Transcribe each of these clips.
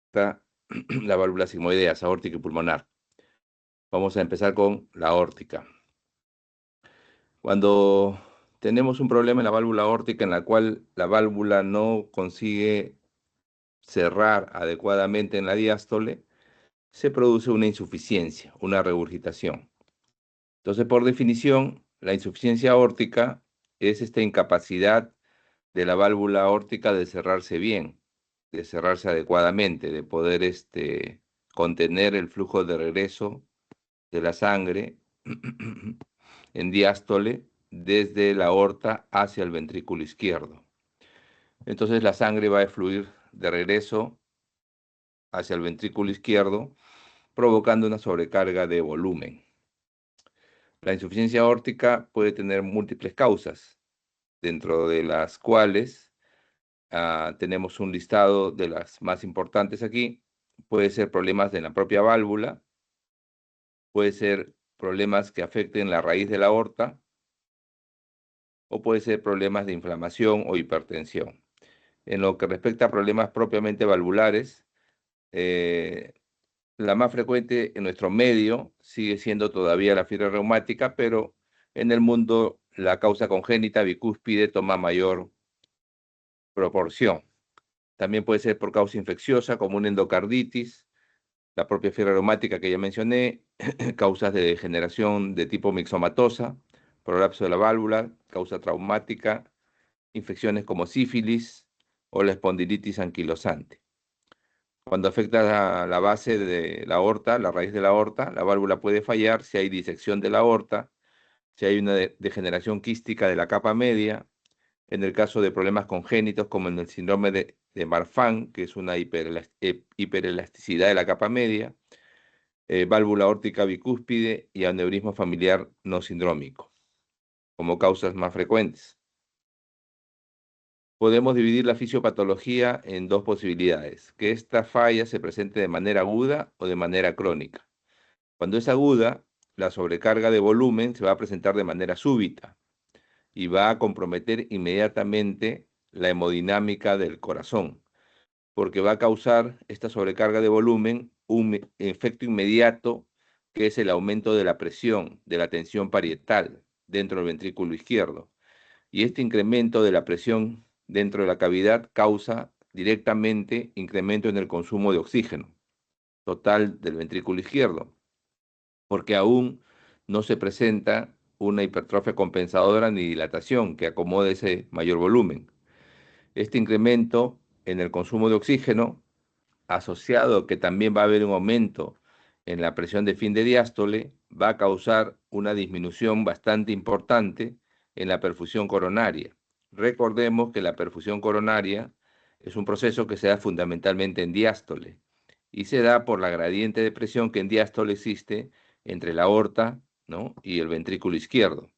Está la válvula sigmoideas, aórtica y pulmonar. Vamos a empezar con la aórtica. Cuando tenemos un problema en la válvula aórtica en la cual la válvula no consigue cerrar adecuadamente en la diástole, se produce una insuficiencia, una regurgitación. Entonces, por definición, la insuficiencia aórtica es esta incapacidad de la válvula aórtica de cerrarse bien, de cerrarse adecuadamente, de poder contener el flujo de regreso de la sangre en diástole desde la aorta hacia el ventrículo izquierdo. Entonces la sangre va a fluir de regreso hacia el ventrículo izquierdo, provocando una sobrecarga de volumen. La insuficiencia aórtica puede tener múltiples causas, dentro de las cuales tenemos un listado de las más importantes aquí. Puede ser problemas de la propia válvula, puede ser problemas que afecten la raíz de la aorta, o puede ser problemas de inflamación o hipertensión. En lo que respecta a problemas propiamente valvulares, eh, la más frecuente en nuestro medio sigue siendo todavía la fiebre reumática, pero en el mundo la causa congénita bicúspide toma mayor proporción. También puede ser por causa infecciosa, como una endocarditis, la propia fiebre reumática que ya mencioné, causas de degeneración de tipo mixomatosa, prolapso de la válvula, causa traumática, infecciones como sífilis o la espondilitis anquilosante. Cuando afecta a la base de la aorta, la raíz de la aorta, la válvula puede fallar si hay disección de la aorta, si hay una degeneración quística de la capa media, en el caso de problemas congénitos como en el síndrome de Marfan, que es una hiperelasticidad de la capa media, válvula aórtica bicúspide y aneurisma familiar no sindrómico, como causas más frecuentes. Podemos dividir la fisiopatología en dos posibilidades: que esta falla se presente de manera aguda o de manera crónica. Cuando es aguda, la sobrecarga de volumen se va a presentar de manera súbita y va a comprometer inmediatamente la hemodinámica del corazón, porque va a causar esta sobrecarga de volumen un efecto inmediato, que es el aumento de la presión, de la tensión parietal dentro del ventrículo izquierdo. Y este incremento de la presión dentro de la cavidad causa directamente incremento en el consumo de oxígeno total del ventrículo izquierdo, porque aún no se presenta una hipertrofia compensadora ni dilatación que acomode ese mayor volumen. Este incremento en el consumo de oxígeno, asociado que también va a haber un aumento en la presión de fin de diástole, va a causar una disminución bastante importante en la perfusión coronaria. Recordemos que la perfusión coronaria es un proceso que se da fundamentalmente en diástole y se da por la gradiente de presión que en diástole existe entre la aorta, ¿no?, y el ventrículo izquierdo.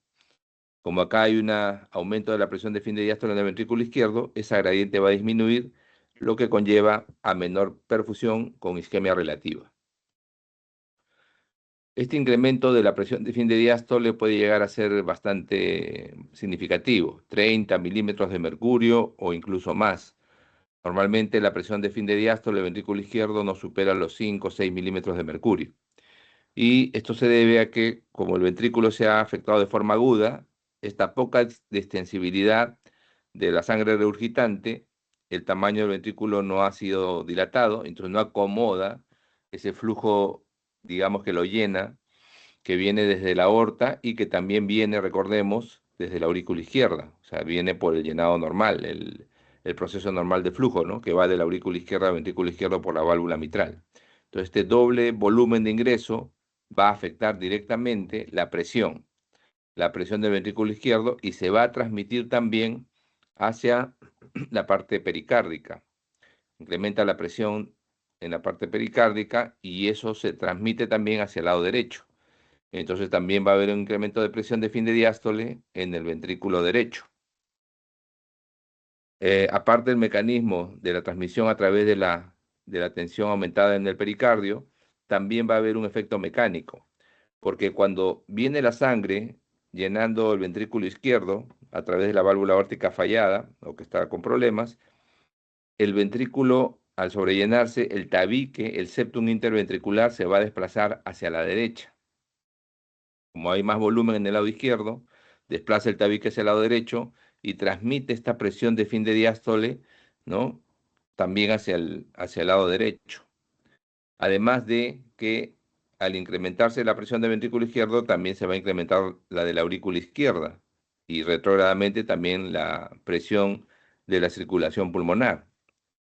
Como acá hay un aumento de la presión de fin de diástole en el ventrículo izquierdo, esa gradiente va a disminuir, lo que conlleva a menor perfusión con isquemia relativa. Este incremento de la presión de fin de diástole puede llegar a ser bastante significativo, 30 milímetros de mercurio o incluso más. Normalmente la presión de fin de diástole del ventrículo izquierdo no supera los 5 o 6 milímetros de mercurio. Y esto se debe a que, como el ventrículo se ha afectado de forma aguda, esta poca extensibilidad de la sangre regurgitante, el tamaño del ventrículo no ha sido dilatado, entonces no acomoda ese flujo, digamos, que lo llena, que viene desde la aorta y que también viene, recordemos, desde la aurícula izquierda. O sea, viene por el llenado normal, el proceso normal de flujo, ¿no?, que va de la aurícula izquierda al ventrículo izquierdo por la válvula mitral. Entonces, este doble volumen de ingreso va a afectar directamente la presión del ventrículo izquierdo, y se va a transmitir también hacia la parte pericárdica. Incrementa la presión en la parte pericárdica y eso se transmite también hacia el lado derecho. Entonces también va a haber un incremento de presión de fin de diástole en el ventrículo derecho. Aparte del mecanismo de la transmisión a través de la tensión aumentada en el pericardio, también va a haber un efecto mecánico, porque cuando viene la sangre llenando el ventrículo izquierdo a través de la válvula aórtica fallada o que está con problemas, el ventrículo al sobrellenarse, el tabique, el septum interventricular, se va a desplazar hacia la derecha. Como hay más volumen en el lado izquierdo, desplaza el tabique hacia el lado derecho y transmite esta presión de fin de diástole, ¿no? También hacia el lado derecho. Además de que al incrementarse la presión del ventrículo izquierdo, también se va a incrementar la de la aurícula izquierda y retrógradamente también la presión de la circulación pulmonar.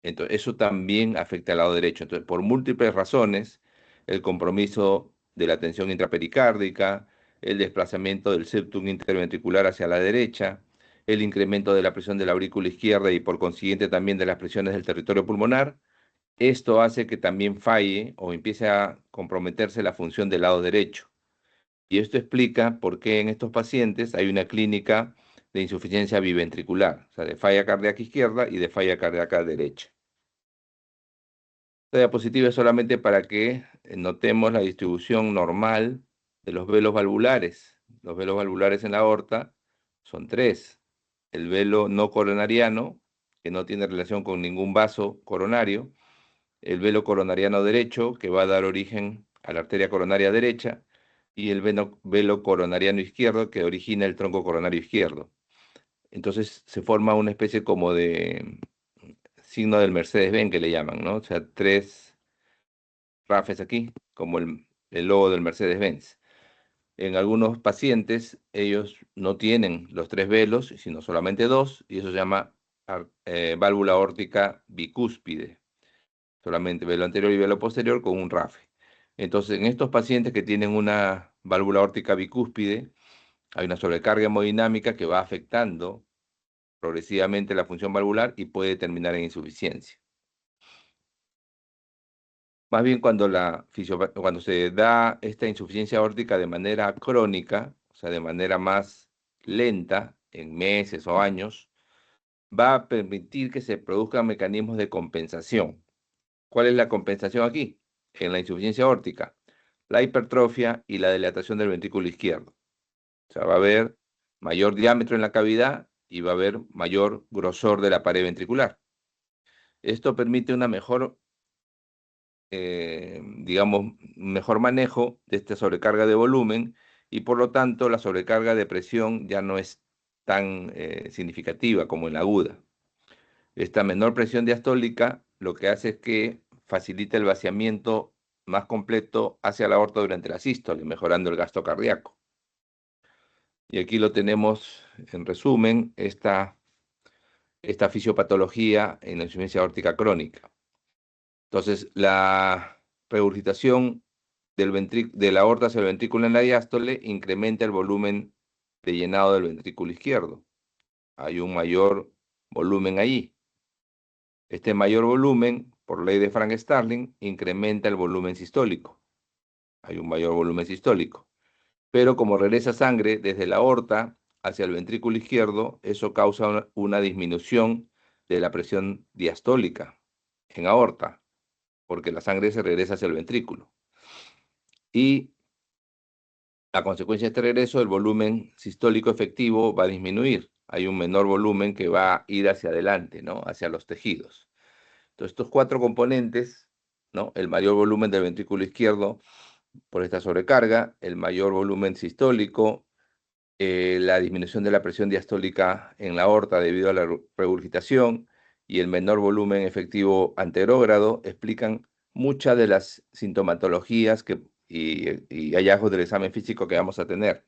Entonces, eso también afecta al lado derecho. Entonces, por múltiples razones, el compromiso de la tensión intrapericárdica, el desplazamiento del septum interventricular hacia la derecha, el incremento de la presión de la aurícula izquierda y por consiguiente también de las presiones del territorio pulmonar, esto hace que también falle o empiece a comprometerse la función del lado derecho. Y esto explica por qué en estos pacientes hay una clínica de insuficiencia biventricular, o sea, de falla cardíaca izquierda y de falla cardíaca derecha. Esta diapositiva es solamente para que notemos la distribución normal de los velos valvulares. Los velos valvulares en la aorta son tres. El velo no coronariano, que no tiene relación con ningún vaso coronario. El velo coronariano derecho, que va a dar origen a la arteria coronaria derecha. Y el velo coronariano izquierdo, que origina el tronco coronario izquierdo. Entonces se forma una especie como de signo del Mercedes-Benz que le llaman, ¿no? O sea, tres RAFes aquí, como el logo del Mercedes-Benz. En algunos pacientes, ellos no tienen los tres velos, sino solamente dos, y eso se llama válvula aórtica bicúspide. Solamente velo anterior y velo posterior con un RAFE. Entonces, en estos pacientes que tienen una válvula aórtica bicúspide, hay una sobrecarga hemodinámica que va afectando progresivamente la función valvular y puede terminar en insuficiencia. Más bien cuando se da esta insuficiencia aórtica de manera crónica, o sea, de manera más lenta, en meses o años, va a permitir que se produzcan mecanismos de compensación. ¿Cuál es la compensación aquí? En la insuficiencia aórtica, la hipertrofia y la dilatación del ventrículo izquierdo. O sea, va a haber mayor diámetro en la cavidad y va a haber mayor grosor de la pared ventricular. Esto permite una mejor digamos, mejor manejo de esta sobrecarga de volumen y por lo tanto la sobrecarga de presión ya no es tan significativa como en la aguda. Esta menor presión diastólica lo que hace es que facilita el vaciamiento más completo hacia la aorta durante la sístole, mejorando el gasto cardíaco. Y aquí lo tenemos en resumen, esta fisiopatología en la insuficiencia aórtica crónica. Entonces, la regurgitación de la aorta hacia el ventrículo en la diástole incrementa el volumen de llenado del ventrículo izquierdo. Hay un mayor volumen allí. Este mayor volumen, por ley de Frank-Starling, incrementa el volumen sistólico. Hay un mayor volumen sistólico. Pero como regresa sangre desde la aorta hacia el ventrículo izquierdo, eso causa una disminución de la presión diastólica en aorta, porque la sangre se regresa hacia el ventrículo. Y a consecuencia de este regreso, el volumen sistólico efectivo va a disminuir. Hay un menor volumen que va a ir hacia adelante, ¿no? Hacia los tejidos. Entonces, estos cuatro componentes, ¿no? El mayor volumen del ventrículo izquierdo por esta sobrecarga, el mayor volumen sistólico, la disminución de la presión diastólica en la aorta debido a la regurgitación y el menor volumen efectivo anterógrado explican muchas de las sintomatologías y hallazgos del examen físico que vamos a tener.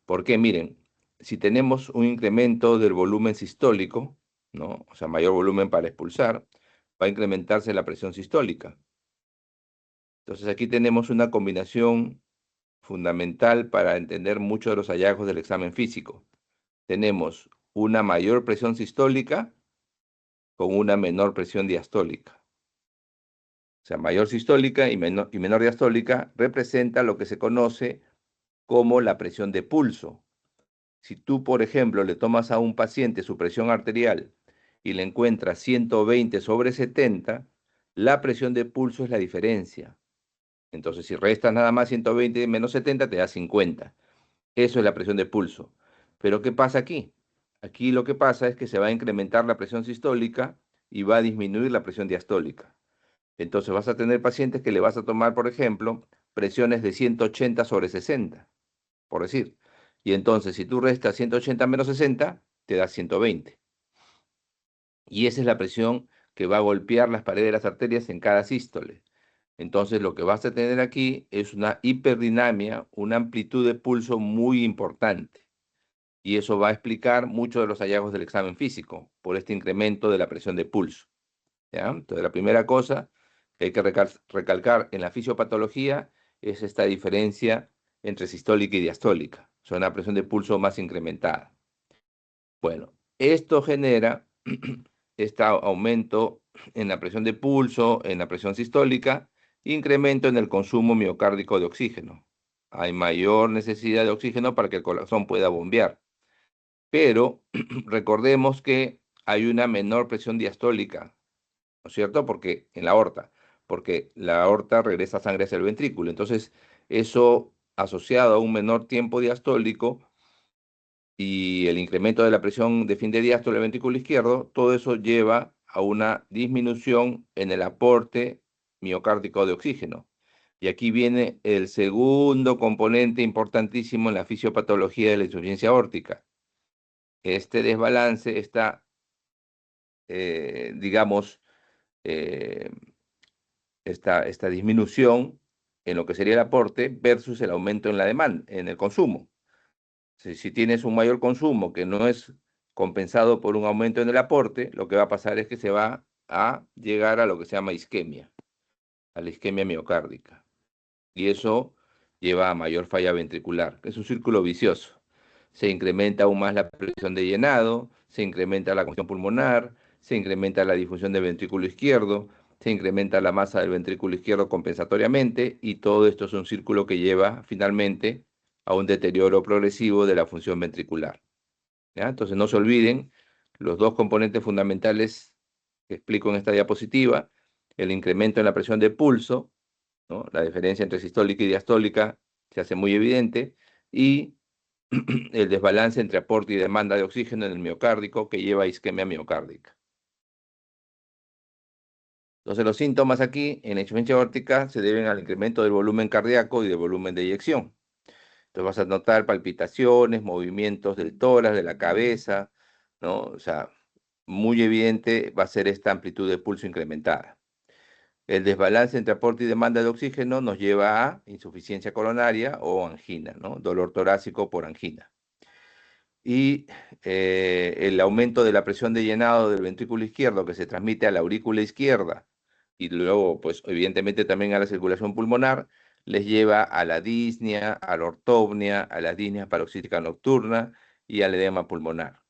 Porque miren, si tenemos un incremento del volumen sistólico, ¿no? O sea, mayor volumen para expulsar, va a incrementarse la presión sistólica. Entonces aquí tenemos una combinación fundamental para entender muchos de los hallazgos del examen físico. Tenemos una mayor presión sistólica con una menor presión diastólica. O sea, mayor sistólica y menor diastólica representa lo que se conoce como la presión de pulso. Si tú, por ejemplo, le tomas a un paciente su presión arterial y le encuentras 120/70, la presión de pulso es la diferencia. Entonces, si restas nada más 120 menos 70, te da 50. Eso es la presión de pulso. Pero ¿qué pasa aquí? Aquí lo que pasa es que se va a incrementar la presión sistólica y va a disminuir la presión diastólica. Entonces vas a tener pacientes que le vas a tomar, por ejemplo, presiones de 180 sobre 60, por decir. Y entonces, si tú restas 180 menos 60, te da 120. Y esa es la presión que va a golpear las paredes de las arterias en cada sístole. Entonces, lo que vas a tener aquí es una hiperdinamia, una amplitud de pulso muy importante. Y eso va a explicar muchos de los hallazgos del examen físico, por este incremento de la presión de pulso. ¿Ya? Entonces, la primera cosa que hay que recalcar en la fisiopatología es esta diferencia entre sistólica y diastólica. O sea, una presión de pulso más incrementada. Bueno, esto genera este aumento en la presión de pulso, en la presión sistólica, incremento en el consumo miocárdico de oxígeno. Hay mayor necesidad de oxígeno para que el corazón pueda bombear. Pero recordemos que hay una menor presión diastólica, ¿no es cierto? Porque la aorta regresa sangre hacia el ventrículo. Entonces, eso asociado a un menor tiempo diastólico y el incremento de la presión de fin de diástole del ventrículo izquierdo, todo eso lleva a una disminución en el aporte miocárdico de oxígeno. Y aquí viene el segundo componente importantísimo en la fisiopatología de la insuficiencia aórtica. Este desbalance, digamos, eh, esta disminución en lo que sería el aporte versus el aumento en la demanda, en el consumo. Si tienes un mayor consumo que no es compensado por un aumento en el aporte, lo que va a pasar es que se va a llegar a lo que se llama isquemia, a la isquemia miocárdica. Y eso lleva a mayor falla ventricular, que es un círculo vicioso. Se incrementa aún más la presión de llenado, se incrementa la congestión pulmonar, se incrementa la difusión del ventrículo izquierdo, se incrementa la masa del ventrículo izquierdo compensatoriamente, y todo esto es un círculo que lleva finalmente a un deterioro progresivo de la función ventricular. ¿Ya? Entonces no se olviden los dos componentes fundamentales que explico en esta diapositiva: el incremento en la presión de pulso, ¿no? La diferencia entre sistólica y diastólica se hace muy evidente, y el desbalance entre aporte y demanda de oxígeno en el miocárdico, que lleva a isquemia miocárdica. Entonces, los síntomas aquí en la insuficiencia aórtica se deben al incremento del volumen cardíaco y del volumen de eyección. Entonces vas a notar palpitaciones, movimientos del tórax, de la cabeza, ¿no? O sea, muy evidente va a ser esta amplitud de pulso incrementada. El desbalance entre aporte y demanda de oxígeno nos lleva a insuficiencia coronaria o angina, ¿no? Dolor torácico por angina. Y el aumento de la presión de llenado del ventrículo izquierdo, que se transmite a la aurícula izquierda y luego, pues evidentemente también a la circulación pulmonar, les lleva a la disnea, a la ortopnea, a la disnea paroxística nocturna y al edema pulmonar.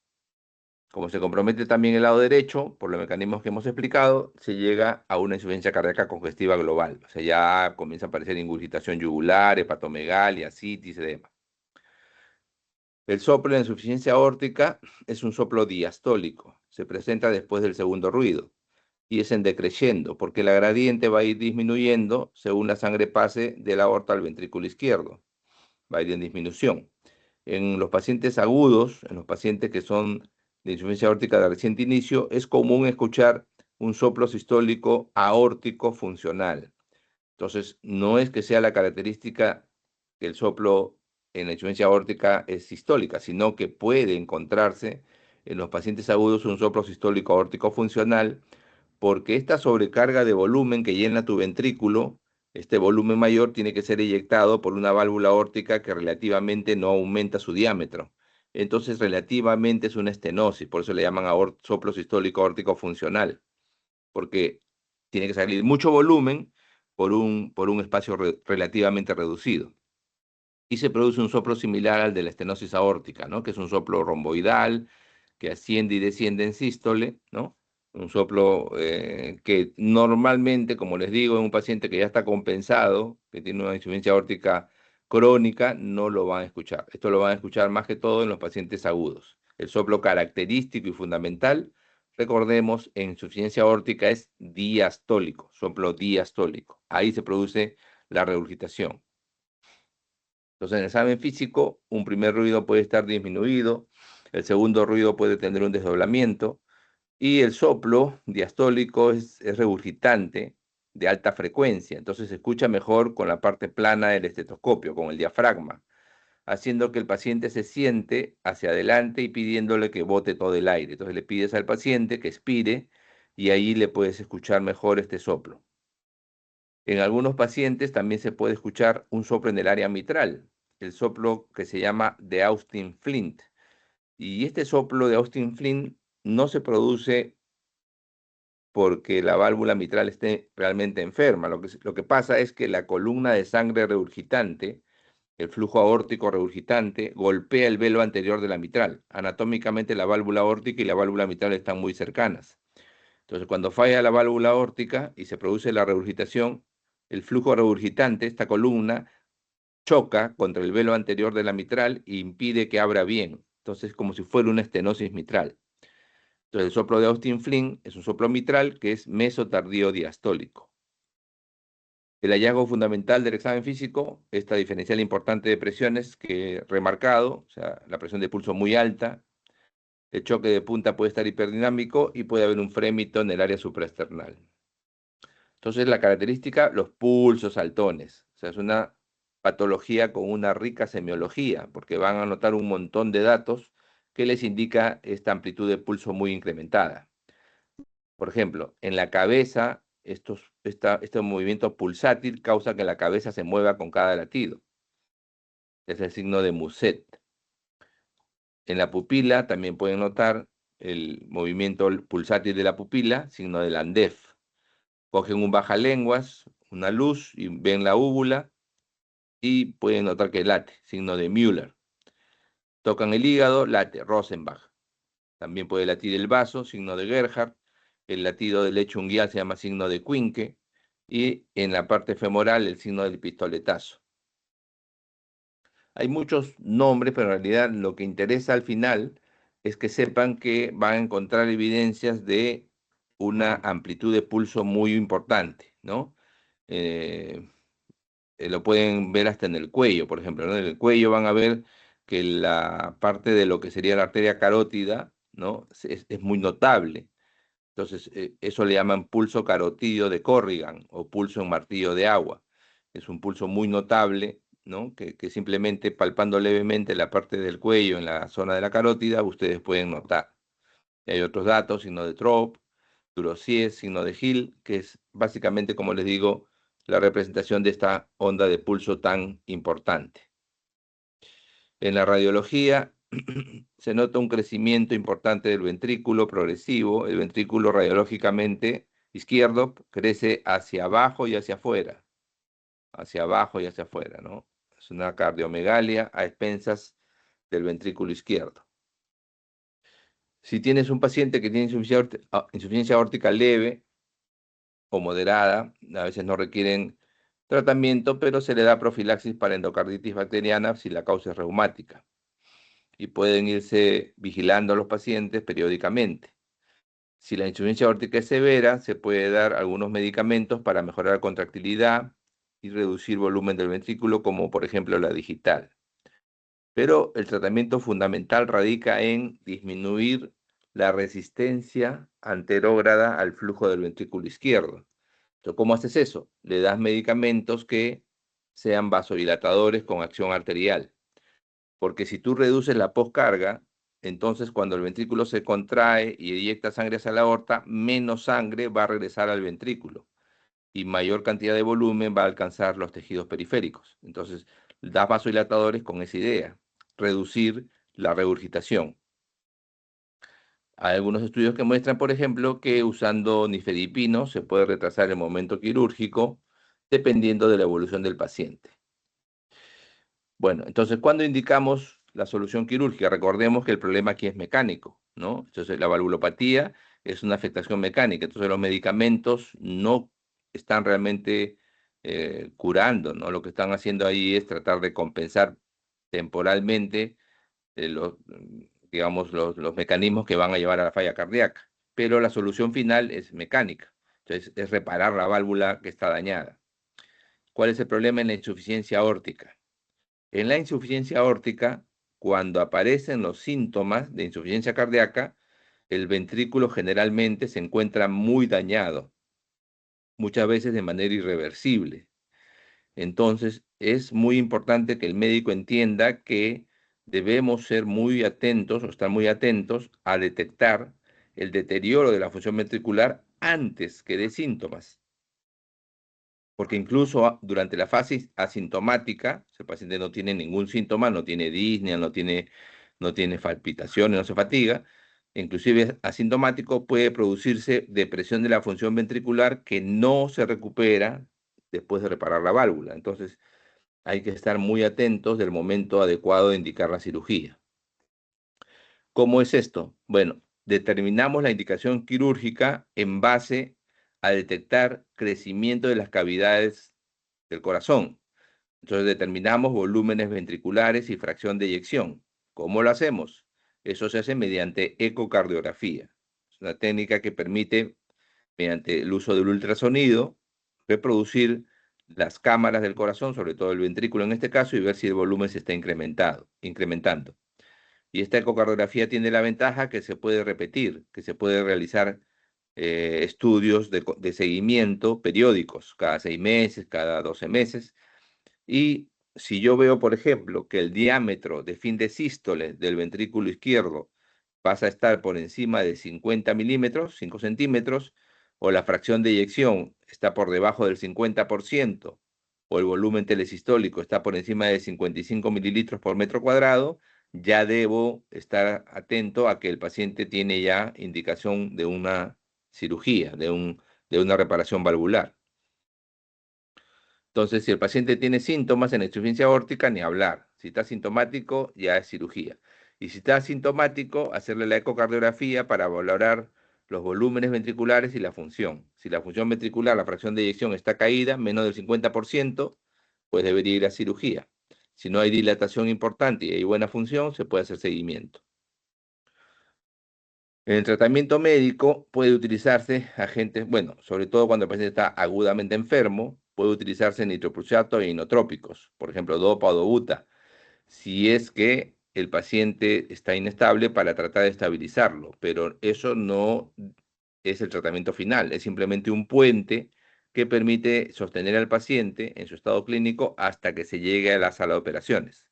Como se compromete también el lado derecho, por los mecanismos que hemos explicado, se llega a una insuficiencia cardíaca congestiva global. O sea, ya comienza a aparecer ingurgitación yugular, hepatomegalia, citis, edema. El soplo en insuficiencia aórtica es un soplo diastólico. Se presenta después del segundo ruido y es en decreciendo, porque la gradiente va a ir disminuyendo según la sangre pase de la aorta al ventrículo izquierdo. Va a ir en disminución. En los pacientes agudos, en los pacientes que son de insuficiencia aórtica de reciente inicio, es común escuchar un soplo sistólico aórtico funcional. Entonces, no es que sea la característica que el soplo en la insuficiencia aórtica es sistólica, sino que puede encontrarse en los pacientes agudos un soplo sistólico aórtico funcional, porque esta sobrecarga de volumen que llena tu ventrículo, este volumen mayor tiene que ser eyectado por una válvula aórtica que relativamente no aumenta su diámetro. Entonces, relativamente es una estenosis, por eso le llaman soplo sistólico aórtico funcional, porque tiene que salir mucho volumen por un espacio relativamente reducido. Y se produce un soplo similar al de la estenosis aórtica, ¿no? Que es un soplo romboidal que asciende y desciende en sístole, ¿no? Un soplo que normalmente, como les digo, en un paciente que ya está compensado, que tiene una insuficiencia aórtica crónica, no lo van a escuchar. Esto lo van a escuchar más que todo en los pacientes agudos. El soplo característico y fundamental, recordemos, en insuficiencia aórtica es diastólico, soplo diastólico. Ahí se produce la regurgitación. Entonces, en el examen físico, un primer ruido puede estar disminuido, el segundo ruido puede tener un desdoblamiento, Y el soplo diastólico es regurgitante de alta frecuencia, entonces se escucha mejor con la parte plana del estetoscopio, con el diafragma, haciendo que el paciente se siente hacia adelante y pidiéndole que bote todo el aire. Entonces le pides al paciente que expire y ahí le puedes escuchar mejor este soplo. En algunos pacientes también se puede escuchar un soplo en el área mitral, el soplo que se llama de Austin Flint. Y este soplo de Austin Flint no se produce porque la válvula mitral esté realmente enferma. Lo que pasa es que la columna de sangre regurgitante, el flujo aórtico regurgitante, golpea el velo anterior de la mitral. Anatómicamente la válvula aórtica y la válvula mitral están muy cercanas. Entonces, cuando falla la válvula aórtica y se produce la regurgitación, el flujo regurgitante, esta columna, choca contra el velo anterior de la mitral e impide que abra bien. Entonces, como si fuera una estenosis mitral. Entonces, el soplo de Austin Flint es un soplo mitral que es mesotardío diastólico. El hallazgo fundamental del examen físico, esta diferencial importante de presiones que he remarcado, o sea, la presión de pulso muy alta, el choque de punta puede estar hiperdinámico y puede haber un frémito en el área supraesternal. Entonces, la característica, los pulsos saltones. O sea, es una patología con una rica semiología, porque van a notar un montón de datos que les indica esta amplitud de pulso muy incrementada. Por ejemplo, en la cabeza, este movimiento pulsátil causa que la cabeza se mueva con cada latido. Es el signo de Muset. En la pupila también pueden notar el movimiento pulsátil de la pupila, signo de Landef. Cogen un bajalenguas, una luz y ven la úvula y pueden notar que late, signo de Müller. Tocan el hígado, late, Rosenbach. También puede latir el vaso, signo de Gerhardt. El latido del lecho unguial se llama signo de Quincke. Y en la parte femoral, el signo del pistoletazo. Hay muchos nombres, pero en realidad lo que interesa al final es que sepan que van a encontrar evidencias de una amplitud de pulso muy importante, ¿no? Eh, lo pueden ver hasta en el cuello, por ejemplo, ¿no? En el cuello van a ver que la parte de lo que sería la arteria carótida, ¿no? Es muy notable. Entonces, eso le llaman pulso carotidio de Corrigan o pulso en martillo de agua. Es un pulso muy notable, ¿no? Que simplemente palpando levemente la parte del cuello en la zona de la carótida, ustedes pueden notar. Y hay otros datos, signo de Trop, Durosier, signo de Hill, que es básicamente, como les digo, la representación de esta onda de pulso tan importante. En la radiología se nota un crecimiento importante del ventrículo progresivo. El ventrículo radiológicamente izquierdo crece hacia abajo y hacia afuera, ¿no? Es una cardiomegalia a expensas del ventrículo izquierdo. Si tienes un paciente que tiene insuficiencia aórtica leve o moderada, a veces no requieren tratamiento, pero se le da profilaxis para endocarditis bacteriana si la causa es reumática. Y pueden irse vigilando a los pacientes periódicamente. Si la insuficiencia aórtica es severa, se puede dar algunos medicamentos para mejorar la contractilidad y reducir volumen del ventrículo, como por ejemplo la digital. Pero el tratamiento fundamental radica en disminuir la resistencia anterógrada al flujo del ventrículo izquierdo. Entonces, ¿cómo haces eso? Le das medicamentos que sean vasodilatadores con acción arterial. Porque si tú reduces la poscarga, entonces cuando el ventrículo se contrae y eyecta sangre hacia la aorta, menos sangre va a regresar al ventrículo y mayor cantidad de volumen va a alcanzar los tejidos periféricos. Entonces, das vasodilatadores con esa idea, reducir la regurgitación. Hay algunos estudios que muestran, por ejemplo, que usando nifedipino se puede retrasar el momento quirúrgico dependiendo de la evolución del paciente. Bueno, entonces, ¿cuándo indicamos la solución quirúrgica? Recordemos que el problema aquí es mecánico, ¿no? Entonces, la valvulopatía es una afectación mecánica, entonces los medicamentos no están realmente curando, ¿no? Lo que están haciendo ahí es tratar de compensar temporalmente digamos, los mecanismos que van a llevar a la falla cardíaca, pero la solución final es mecánica, entonces es reparar la válvula que está dañada. ¿Cuál es el problema en la insuficiencia aórtica? En la insuficiencia aórtica, cuando aparecen los síntomas de insuficiencia cardíaca, el ventrículo generalmente se encuentra muy dañado, muchas veces de manera irreversible. Entonces, es muy importante que el médico entienda que debemos ser muy atentos o estar muy atentos a detectar el deterioro de la función ventricular antes que de síntomas, porque incluso durante la fase asintomática, si el paciente no tiene ningún síntoma, no tiene disnea, no tiene palpitaciones, no se fatiga, inclusive asintomático puede producirse depresión de la función ventricular que no se recupera después de reparar la válvula. Entonces, hay que estar muy atentos del momento adecuado de indicar la cirugía. ¿Cómo es esto? Bueno, determinamos la indicación quirúrgica en base a detectar crecimiento de las cavidades del corazón. Entonces determinamos volúmenes ventriculares y fracción de eyección. ¿Cómo lo hacemos? Eso se hace mediante ecocardiografía. Es una técnica que permite, mediante el uso del ultrasonido, reproducir las cámaras del corazón, sobre todo el ventrículo en este caso, y ver si el volumen se está incrementando. Y esta ecocardiografía tiene la ventaja que se puede repetir, que se puede realizar estudios de seguimiento periódicos, cada 6 meses, cada 12 meses. Y si yo veo, por ejemplo, que el diámetro de fin de sístole del ventrículo izquierdo pasa a estar por encima de 50 milímetros, 5 centímetros, o la fracción de eyección está por debajo del 50%, o el volumen telesistólico está por encima de 55 mililitros por metro cuadrado, ya debo estar atento a que el paciente tiene ya indicación de una cirugía, de una reparación valvular. Entonces, si el paciente tiene síntomas en la insuficiencia aórtica, ni hablar. Si está sintomático, ya es cirugía. Y si está asintomático, hacerle la ecocardiografía para valorar los volúmenes ventriculares y la función. Si la función ventricular, la fracción de eyección está caída, menos del 50%, pues debería ir a cirugía. Si no hay dilatación importante y hay buena función, se puede hacer seguimiento. En el tratamiento médico puede utilizarse agentes, bueno, sobre todo cuando el paciente está agudamente enfermo, puede utilizarse nitroprusiato e inotrópicos, por ejemplo, dopa o dobuta, si es que el paciente está inestable para tratar de estabilizarlo, pero eso no es el tratamiento final, es simplemente un puente que permite sostener al paciente en su estado clínico hasta que se llegue a la sala de operaciones.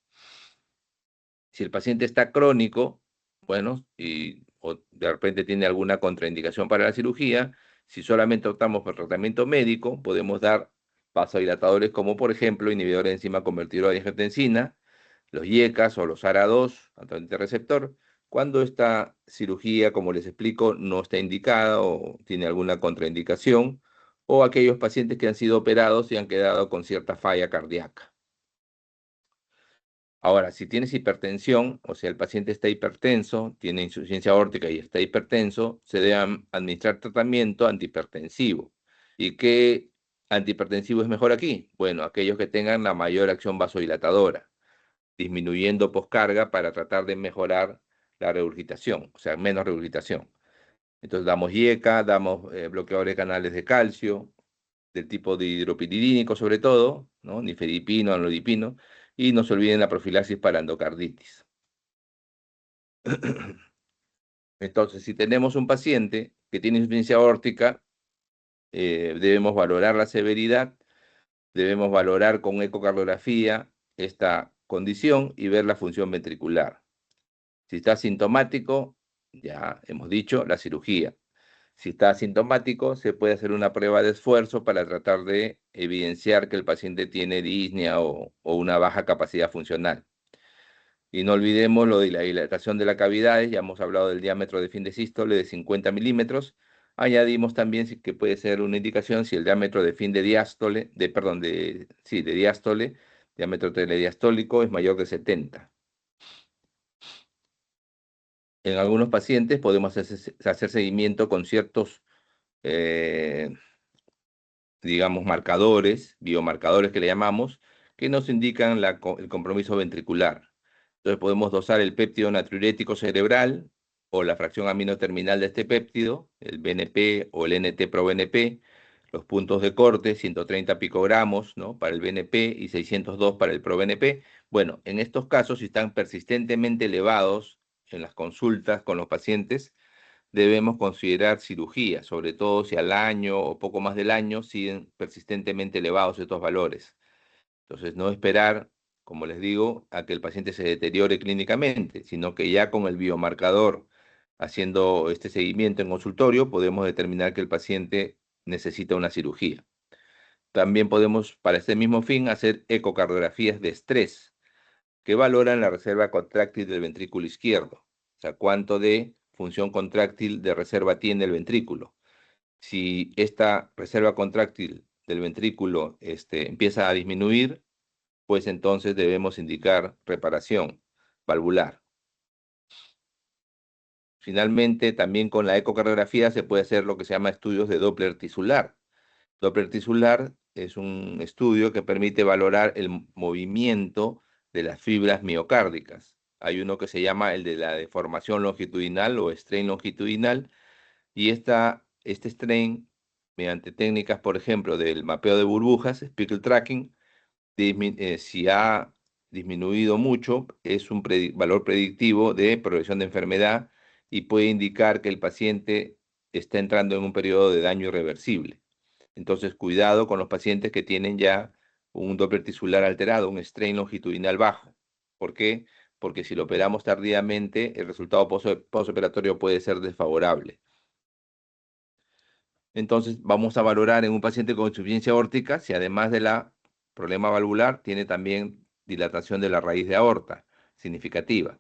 Si el paciente está crónico, bueno, o de repente tiene alguna contraindicación para la cirugía, si solamente optamos por tratamiento médico, podemos dar vasodilatadores como, por ejemplo, inhibidores de enzima convertidora de angiotensina, los IECAS o los ARA2, altamente receptor, cuando esta cirugía, como les explico, no está indicada o tiene alguna contraindicación, o aquellos pacientes que han sido operados y han quedado con cierta falla cardíaca. Ahora, si tienes hipertensión, o sea, el paciente está hipertenso, tiene insuficiencia aórtica y está hipertenso, se debe administrar tratamiento antihipertensivo. ¿Y qué antihipertensivo es mejor aquí? Bueno, aquellos que tengan la mayor acción vasodilatadora, disminuyendo poscarga para tratar de mejorar la regurgitación, o sea, menos regurgitación. Entonces damos IECA, damos bloqueadores de canales de calcio, del tipo de hidropiridínico sobre todo, ¿no? Nifedipino, anlodipino, y no se olviden la profilaxis para endocarditis. Entonces, si tenemos un paciente que tiene insuficiencia aórtica, debemos valorar la severidad, debemos valorar con ecocardiografía esta condición y ver la función ventricular. Si está sintomático, ya hemos dicho, la cirugía. Si está asintomático, se puede hacer una prueba de esfuerzo para tratar de evidenciar que el paciente tiene disnea o una baja capacidad funcional. Y no olvidemos lo de la dilatación de las cavidades, ya hemos hablado del diámetro de fin de sístole de 50 milímetros. Añadimos también que puede ser una indicación si el diámetro de fin de diástole, de diástole, diámetro telediastólico es mayor de 70. En algunos pacientes podemos hacer seguimiento con ciertos eh, digamos, marcadores, biomarcadores que le llamamos, que nos indican el compromiso ventricular. Entonces podemos dosar el péptido natriurético cerebral o la fracción amino terminal de este péptido, el BNP o el NT-proBNP, los puntos de corte, 130 picogramos, ¿no? Para el BNP y 602 para el proBNP. Bueno, en estos casos, si están persistentemente elevados en las consultas con los pacientes, debemos considerar cirugía, sobre todo si al año o poco más del año siguen persistentemente elevados estos valores. Entonces, no esperar, como les digo, a que el paciente se deteriore clínicamente, sino que ya con el biomarcador, haciendo este seguimiento en consultorio, podemos determinar que el paciente necesita una cirugía. También podemos, para este mismo fin, hacer ecocardiografías de estrés, que valoran la reserva contráctil del ventrículo izquierdo, o sea, cuánto de función contráctil de reserva tiene el ventrículo. Si esta reserva contráctil del ventrículo empieza a disminuir, pues entonces debemos indicar reparación valvular. Finalmente, también con la ecocardiografía se puede hacer lo que se llama estudios de Doppler tisular. Doppler tisular es un estudio que permite valorar el movimiento de las fibras miocárdicas. Hay uno que se llama el de la deformación longitudinal o strain longitudinal, y este strain, mediante técnicas, por ejemplo, del mapeo de burbujas, speckle tracking, si ha disminuido mucho, es un valor predictivo de progresión de enfermedad y puede indicar que el paciente está entrando en un periodo de daño irreversible. Entonces, cuidado con los pacientes que tienen ya un Doppler tisular alterado, un strain longitudinal bajo. ¿Por qué? Porque si lo operamos tardíamente, el resultado postoperatorio puede ser desfavorable. Entonces, vamos a valorar en un paciente con insuficiencia aórtica si además de la problema valvular tiene también dilatación de la raíz de aorta significativa.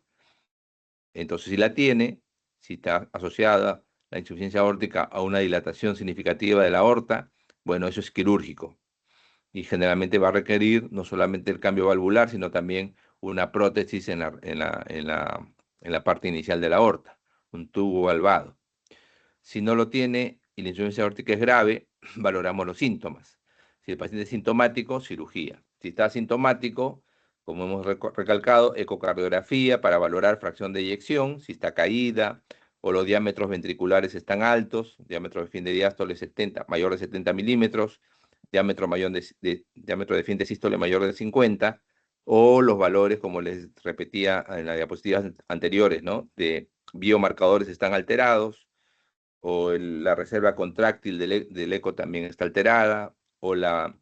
Entonces, si la tiene, si está asociada la insuficiencia aórtica a una dilatación significativa de la aorta, bueno, eso es quirúrgico y generalmente va a requerir no solamente el cambio valvular, sino también una prótesis en la parte inicial de la aorta, un tubo valvado. Si no lo tiene y la insuficiencia aórtica es grave, valoramos los síntomas. Si el paciente es sintomático, cirugía. Si está asintomático, como hemos recalcado, ecocardiografía para valorar fracción de eyección, si está caída o los diámetros ventriculares están altos, diámetro de fin de diástole 70, mayor de 70 milímetros, diámetro de fin de sístole mayor de 50, o los valores, como les repetía en las diapositivas anteriores, ¿no? De biomarcadores están alterados, o la reserva contráctil del eco también está alterada, o la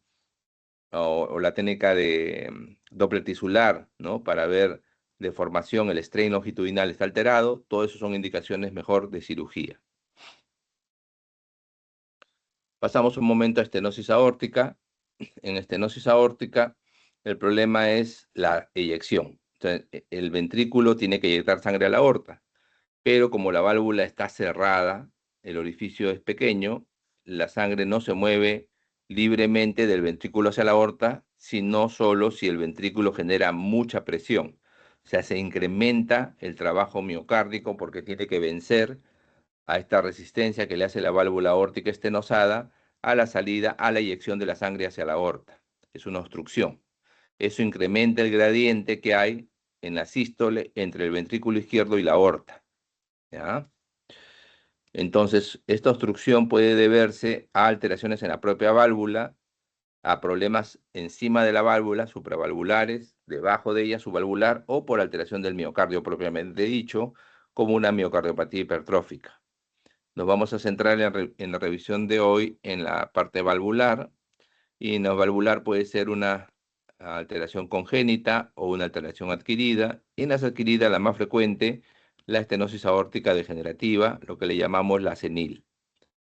técnica de Doppler tisular, ¿no? Para ver deformación, el strain longitudinal está alterado, todo eso son indicaciones mejor de cirugía. Pasamos un momento a estenosis aórtica. En estenosis aórtica, el problema es la eyección. Entonces, el ventrículo tiene que inyectar sangre a la aorta, pero como la válvula está cerrada, el orificio es pequeño, la sangre no se mueve libremente del ventrículo hacia la aorta, sino solo si el ventrículo genera mucha presión. O sea, se incrementa el trabajo miocárdico porque tiene que vencer a esta resistencia que le hace la válvula aórtica estenosada a la salida, a la eyección de la sangre hacia la aorta. Es una obstrucción. Eso incrementa el gradiente que hay en la sístole entre el ventrículo izquierdo y la aorta, ¿ya? Entonces, esta obstrucción puede deberse a alteraciones en la propia válvula, a problemas encima de la válvula, supravalvulares, debajo de ella, subvalvular, o por alteración del miocardio propiamente dicho, como una miocardiopatía hipertrófica. Nos vamos a centrar en la revisión de hoy en la parte valvular, y en la valvular puede ser una alteración congénita o una alteración adquirida. Y en las adquiridas, la más frecuente, la estenosis aórtica degenerativa, lo que le llamamos la senil.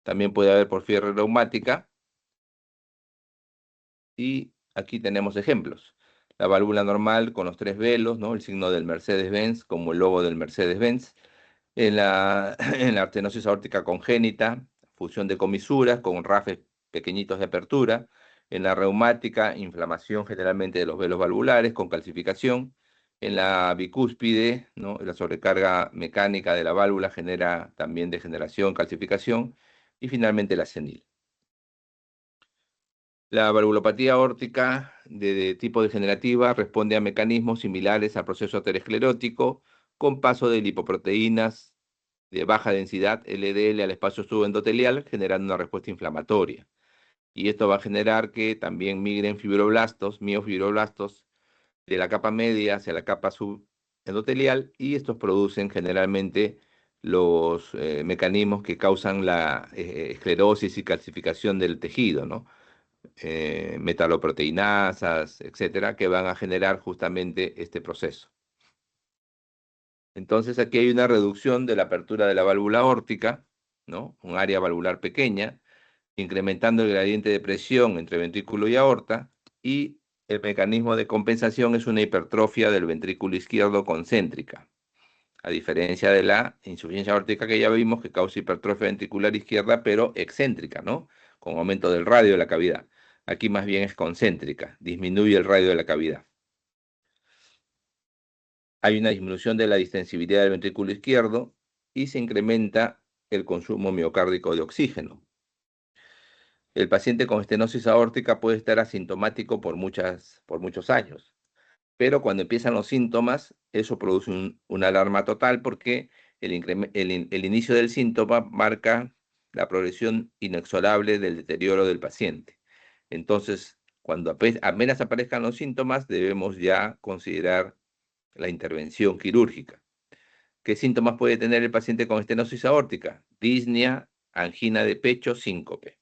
También puede haber porfiria reumática, y aquí tenemos ejemplos. La válvula normal con los tres velos, ¿no? El signo del Mercedes-Benz, como el logo del Mercedes-Benz. En la estenosis aórtica congénita, fusión de comisuras con rafes pequeñitos de apertura. En la reumática, inflamación generalmente de los velos valvulares con calcificación. En la bicúspide, ¿no? La sobrecarga mecánica de la válvula genera también degeneración, calcificación. Y finalmente la senil. La valvulopatía aórtica de tipo degenerativa responde a mecanismos similares al proceso aterosclerótico, con paso de lipoproteínas de baja densidad, LDL, al espacio subendotelial, generando una respuesta inflamatoria. Y esto va a generar que también migren fibroblastos, miofibroblastos, de la capa media hacia la capa subendotelial, y estos producen generalmente los mecanismos que causan la esclerosis y calcificación del tejido, ¿no? Metaloproteinasas, etcétera, que van a generar justamente este proceso. Entonces aquí hay una reducción de la apertura de la válvula aórtica, ¿no? Un área valvular pequeña, incrementando el gradiente de presión entre ventrículo y aorta, y el mecanismo de compensación es una hipertrofia del ventrículo izquierdo concéntrica, a diferencia de la insuficiencia aórtica que ya vimos que causa hipertrofia ventricular izquierda, pero excéntrica, ¿no? Con aumento del radio de la cavidad. Aquí más bien es concéntrica, disminuye el radio de la cavidad. Hay una disminución de la distensibilidad del ventrículo izquierdo y se incrementa el consumo miocárdico de oxígeno. El paciente con estenosis aórtica puede estar asintomático por muchos años, pero cuando empiezan los síntomas, eso produce una alarma total porque el inicio del síntoma marca la progresión inexorable del deterioro del paciente. Entonces, cuando apenas aparezcan los síntomas, debemos ya considerar la intervención quirúrgica. ¿Qué síntomas puede tener el paciente con estenosis aórtica? Disnea, angina de pecho, síncope.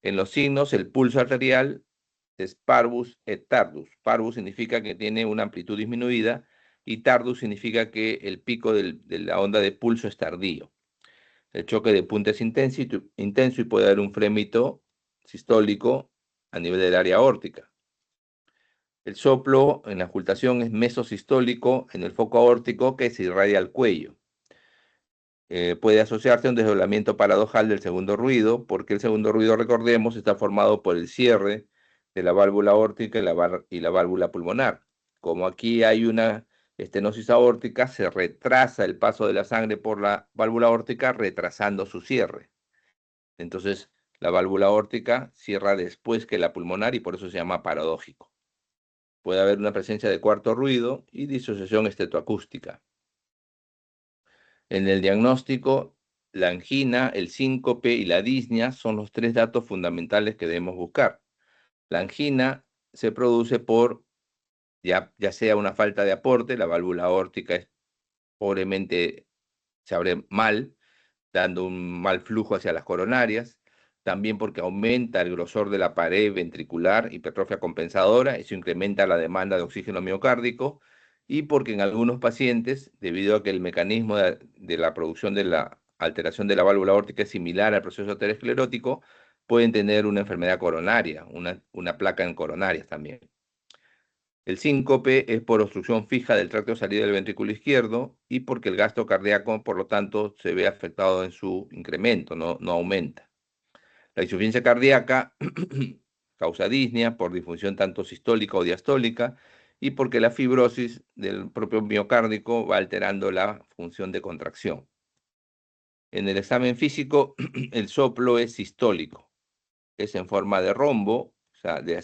En los signos, el pulso arterial es parvus et tardus. Parvus significa que tiene una amplitud disminuida y tardus significa que el pico de la onda de pulso es tardío. El choque de punta es intenso y puede haber un frémito sistólico a nivel del área aórtica. El soplo en la ocultación es mesosistólico en el foco aórtico que se irradia al cuello. Puede asociarse a un desdoblamiento paradojal del segundo ruido, porque el segundo ruido, recordemos, está formado por el cierre de la válvula aórtica y la válvula pulmonar. Como aquí hay una estenosis aórtica, se retrasa el paso de la sangre por la válvula aórtica, retrasando su cierre. Entonces, la válvula aórtica cierra después que la pulmonar y por eso se llama paradójico. Puede haber una presencia de cuarto ruido y disociación estetoacústica. En el diagnóstico, la angina, el síncope y la disnea son los tres datos fundamentales que debemos buscar. La angina se produce por ya sea una falta de aporte, la válvula aórtica pobremente se abre mal, dando un mal flujo hacia las coronarias, también porque aumenta el grosor de la pared ventricular, hipertrofia compensadora, eso incrementa la demanda de oxígeno miocárdico, y porque en algunos pacientes, debido a que el mecanismo de la producción de la alteración de la válvula aórtica es similar al proceso aterosclerótico, pueden tener una enfermedad coronaria, una placa en coronarias también. El síncope es por obstrucción fija del tracto de salida del ventrículo izquierdo y porque el gasto cardíaco, por lo tanto, se ve afectado en su incremento, no aumenta. La insuficiencia cardíaca causa disnea por disfunción tanto sistólica o diastólica y porque la fibrosis del propio miocárdico va alterando la función de contracción. En el examen físico, el soplo es sistólico, es en forma de rombo, o sea, de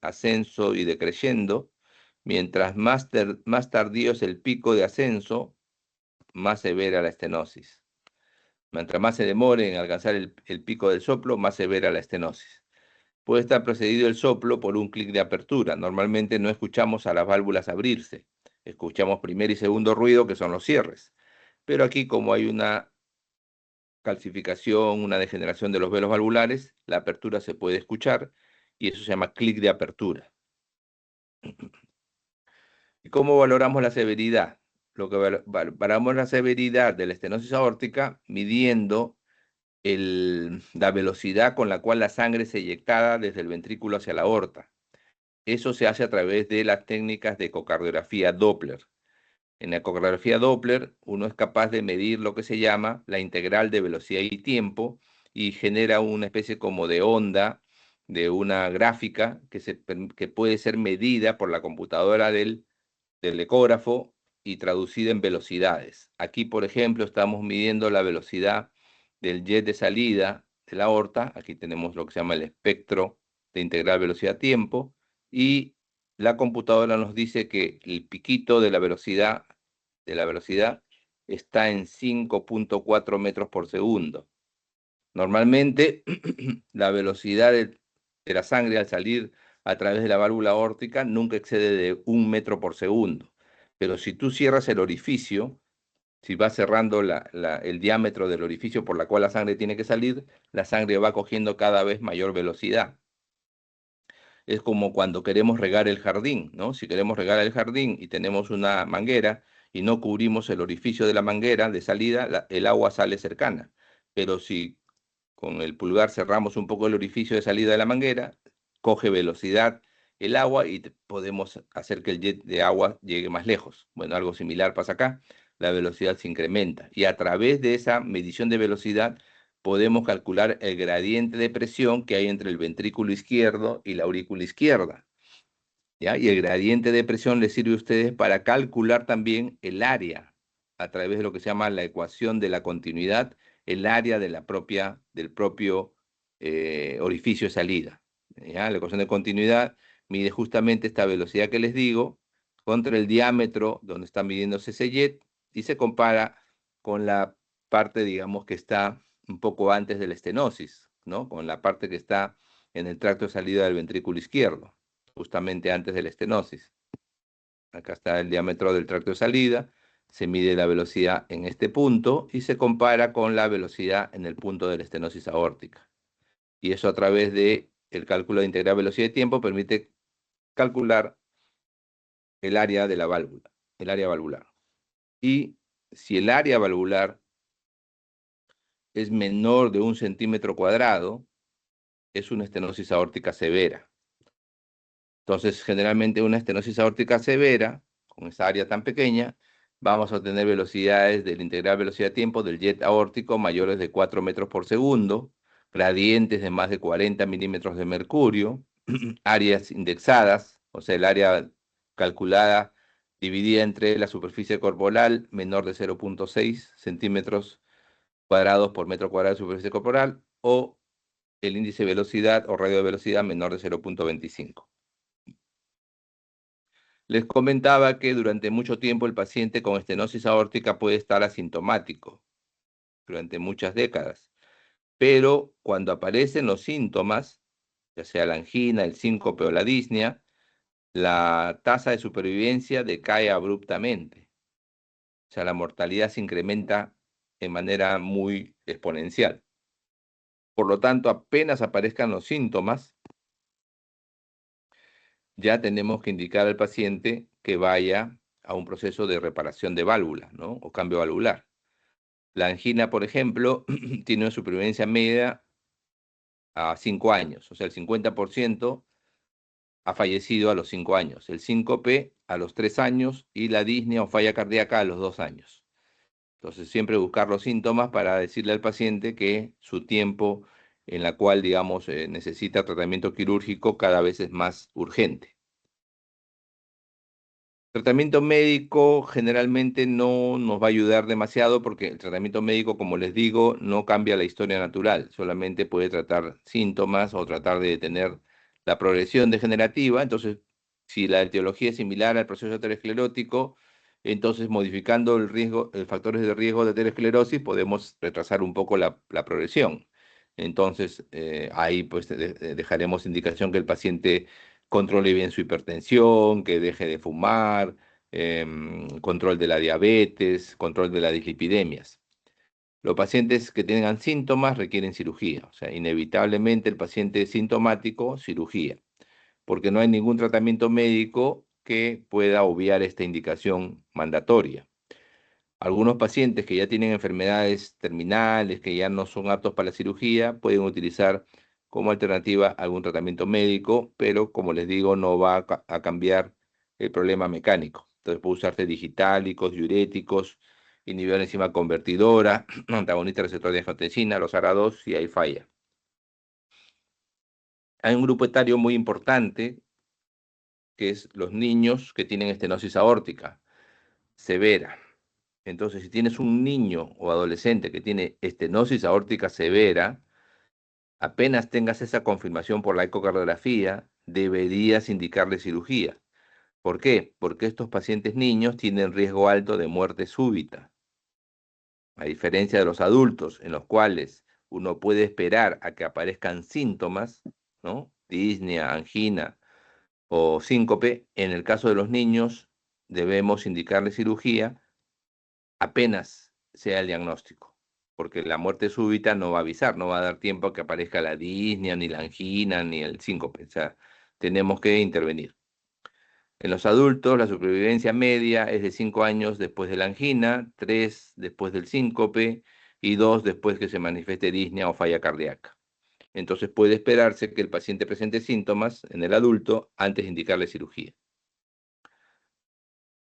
ascenso y decreyendo. Mientras más tardío es el pico de ascenso, más severa la estenosis. Mientras más se demore en alcanzar el pico del soplo, más severa la estenosis. Puede estar precedido el soplo por un clic de apertura. Normalmente no escuchamos a las válvulas abrirse. Escuchamos primer y segundo ruido, que son los cierres. Pero aquí, como hay una calcificación, una degeneración de los velos valvulares, la apertura se puede escuchar y eso se llama clic de apertura. ¿Y cómo valoramos la severidad? Lo que valoramos la severidad de la estenosis aórtica midiendo la velocidad con la cual la sangre es eyectada desde el ventrículo hacia la aorta. Eso se hace a través de las técnicas de ecocardiografía Doppler. En la ecografía Doppler, uno es capaz de medir lo que se llama la integral de velocidad y tiempo y genera una especie como de onda de una gráfica que puede ser medida por la computadora del ecógrafo y traducida en velocidades. Aquí, por ejemplo, estamos midiendo la velocidad del jet de salida de la aorta. Aquí tenemos lo que se llama el espectro de integral velocidad-tiempo y la computadora nos dice que el piquito de la velocidad está en 5.4 metros por segundo. Normalmente, la velocidad de la sangre al salir a través de la válvula aórtica nunca excede de 1 metro por segundo. Pero si tú cierras el orificio, Si va cerrando el diámetro del orificio por la cual la sangre tiene que salir, la sangre va cogiendo cada vez mayor velocidad. Es como cuando queremos regar el jardín, ¿no? Si queremos regar el jardín y tenemos una manguera y no cubrimos el orificio de la manguera de salida, el agua sale cercana. Pero si con el pulgar cerramos un poco el orificio de salida de la manguera, coge velocidad el agua y podemos hacer que el jet de agua llegue más lejos. Bueno, algo similar pasa acá, la velocidad se incrementa y a través de esa medición de velocidad podemos calcular el gradiente de presión que hay entre el ventrículo izquierdo y la aurícula izquierda. ¿Ya? Y el gradiente de presión les sirve a ustedes para calcular también el área a través de lo que se llama la ecuación de la continuidad, el área de del propio orificio de salida. ¿Ya? La ecuación de continuidad mide justamente esta velocidad que les digo contra el diámetro donde está midiéndose ese jet y se compara con la parte, digamos, que está un poco antes de la estenosis, ¿no? Con la parte que está en el tracto de salida del ventrículo izquierdo, justamente antes de la estenosis. Acá está el diámetro del tracto de salida, se mide la velocidad en este punto y se compara con la velocidad en el punto de la estenosis aórtica. Y eso a través de el cálculo de integral velocidad y tiempo permite calcular el área de la válvula, el área valvular. Y si el área valvular es menor de 1 centímetro cuadrado, es una estenosis aórtica severa. Entonces, generalmente una estenosis aórtica severa, con esa área tan pequeña, vamos a tener velocidades del integral velocidad-tiempo del jet aórtico mayores de 4 metros por segundo, gradientes de más de 40 milímetros de mercurio, áreas indexadas, o sea, el área calculada dividida entre la superficie corporal menor de 0,6 centímetros cuadrados por metro cuadrado de superficie corporal, o el índice de velocidad o radio de velocidad menor de 0,25. Les comentaba que durante mucho tiempo el paciente con estenosis aórtica puede estar asintomático, durante muchas décadas, pero cuando aparecen los síntomas, ya sea la angina, el síncope o la disnea, la tasa de supervivencia decae abruptamente, o sea, la mortalidad se incrementa de manera muy exponencial. Por lo tanto, apenas aparezcan los síntomas, ya tenemos que indicar al paciente que vaya a un proceso de reparación de válvula, ¿no? O cambio valvular. La angina, por ejemplo, tiene una supervivencia media a 5 años, o sea, el 50% ha fallecido a los 5 años, el síncope a los 3 años y la disnea o falla cardíaca a los 2 años. Entonces, siempre buscar los síntomas para decirle al paciente que su tiempo en la cual, digamos, necesita tratamiento quirúrgico cada vez es más urgente. Tratamiento médico generalmente no nos va a ayudar demasiado porque el tratamiento médico, como les digo, no cambia la historia natural, solamente puede tratar síntomas o tratar de detener la progresión degenerativa. Entonces, si la etiología es similar al proceso aterosclerótico, entonces modificando factores de riesgo de aterosclerosis, podemos retrasar un poco la progresión. Entonces, ahí pues dejaremos indicación que el paciente controle bien su hipertensión, que deje de fumar, control de la diabetes, control de las dislipidemias. Los pacientes que tengan síntomas requieren cirugía, o sea, inevitablemente el paciente sintomático, cirugía, porque no hay ningún tratamiento médico que pueda obviar esta indicación mandatoria. Algunos pacientes que ya tienen enfermedades terminales, que ya no son aptos para la cirugía, pueden utilizar como alternativa algún tratamiento médico, pero como les digo, no va a cambiar el problema mecánico. Entonces puede usarse digitálicos, diuréticos, inhibidor de enzima convertidora, antagonista receptor de angiotensina, los ARA2, si hay falla. Hay un grupo etario muy importante, que es los niños que tienen estenosis aórtica severa. Entonces, si tienes un niño o adolescente que tiene estenosis aórtica severa, apenas tengas esa confirmación por la ecocardiografía, deberías indicarle cirugía. ¿Por qué? Porque estos pacientes niños tienen riesgo alto de muerte súbita. A diferencia de los adultos, en los cuales uno puede esperar a que aparezcan síntomas, ¿no? Disnea, angina o síncope, en el caso de los niños debemos indicarle cirugía apenas sea el diagnóstico, porque la muerte súbita no va a avisar, no va a dar tiempo a que aparezca la disnea, ni la angina, ni el síncope. O sea, tenemos que intervenir. En los adultos, la supervivencia media es de 5 años después de la angina, 3 después del síncope y 2 después que se manifieste disnea o falla cardíaca. Entonces puede esperarse que el paciente presente síntomas en el adulto antes de indicarle cirugía.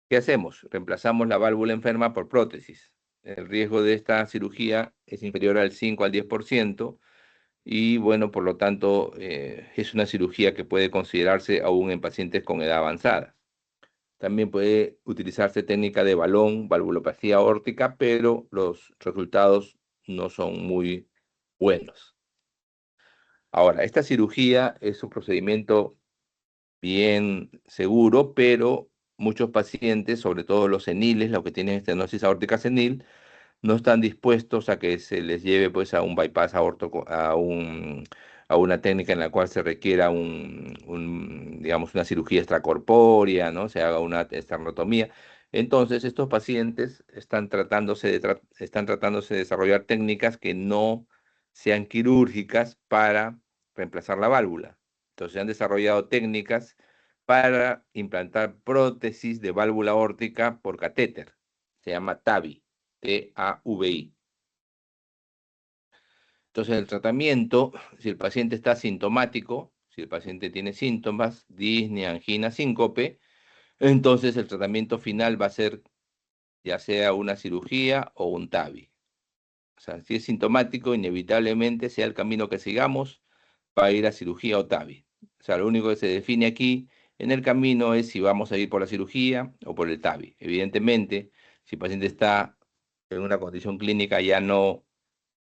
¿Qué hacemos? Reemplazamos la válvula enferma por prótesis. El riesgo de esta cirugía es inferior al 5 al 10% y bueno, por lo tanto, es una cirugía que puede considerarse aún en pacientes con edad avanzada. También puede utilizarse técnica de balón, valvulopatía aórtica, pero los resultados no son muy buenos. Ahora, esta cirugía es un procedimiento bien seguro, pero muchos pacientes, sobre todo los seniles, los que tienen estenosis aórtica senil, no están dispuestos a que se les lleve pues a un bypass aorto, a una técnica en la cual se requiera digamos, una cirugía extracorpórea, ¿no? Se haga una esternotomía. Entonces, estos pacientes están tratándose de desarrollar técnicas que no sean quirúrgicas para reemplazar la válvula. Entonces, se han desarrollado técnicas para implantar prótesis de válvula aórtica por catéter. Se llama TAVI. TAVI. Entonces, el tratamiento, si el paciente está sintomático, si el paciente tiene síntomas, disnea, angina, síncope, entonces el tratamiento final va a ser ya sea una cirugía o un TAVI. O sea, si es sintomático, inevitablemente, sea el camino que sigamos, va a ir a cirugía o TAVI. O sea, lo único que se define aquí en el camino es si vamos a ir por la cirugía o por el TAVI. Evidentemente, si el paciente está en una condición clínica ya no